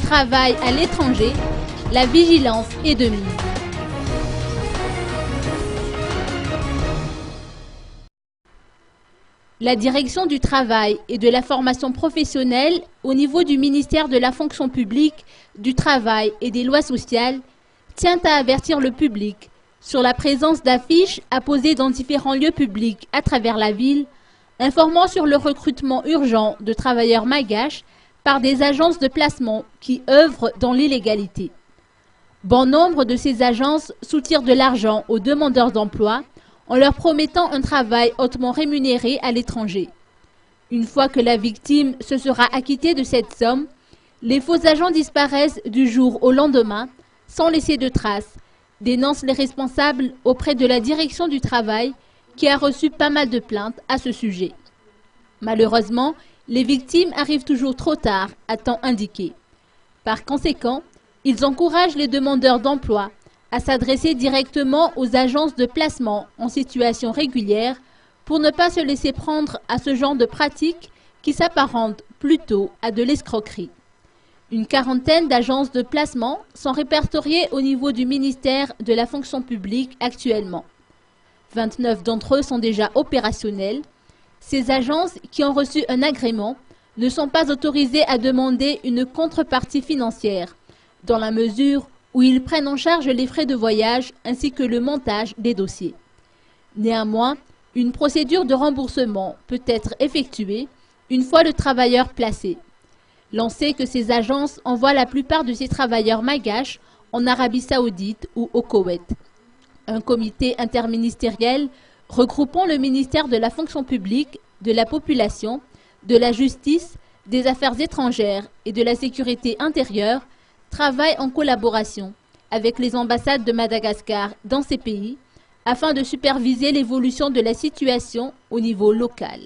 travail à l'étranger, la vigilance est de mise. La direction du travail et de la formation professionnelle au niveau du ministère de la fonction publique, du travail et des lois sociales tient à avertir le public sur la présence d'affiches apposées dans différents lieux publics à travers la ville, informant sur le recrutement urgent de travailleurs malgaches par des agences de placement qui œuvrent dans l'illégalité. Bon nombre de ces agences soutirent de l'argent aux demandeurs d'emploi en leur promettant un travail hautement rémunéré à l'étranger. Une fois que la victime se sera acquittée de cette somme, les faux agents disparaissent du jour au lendemain sans laisser de traces, dénoncent les responsables auprès de la direction du travail qui a reçu pas mal de plaintes à ce sujet. Malheureusement, les victimes arrivent toujours trop tard à temps indiqué. Par conséquent, ils encouragent les demandeurs d'emploi à s'adresser directement aux agences de placement en situation régulière pour ne pas se laisser prendre à ce genre de pratiques qui s'apparentent plutôt à de l'escroquerie. Une quarantaine d'agences de placement sont répertoriées au niveau du ministère de la fonction publique actuellement. 29 d'entre eux sont déjà opérationnels. Ces agences qui ont reçu un agrément ne sont pas autorisées à demander une contrepartie financière, dans la mesure où ils prennent en charge les frais de voyage ainsi que le montage des dossiers. Néanmoins, une procédure de remboursement peut être effectuée une fois le travailleur placé. L'on sait que ces agences envoient la plupart de ces travailleurs malgaches en Arabie Saoudite ou au Koweït. Un comité interministériel regroupant le ministère de la fonction publique, de la population, de la justice, des affaires étrangères et de la sécurité intérieure travaille en collaboration avec les ambassades de Madagascar dans ces pays afin de superviser l'évolution de la situation au niveau local.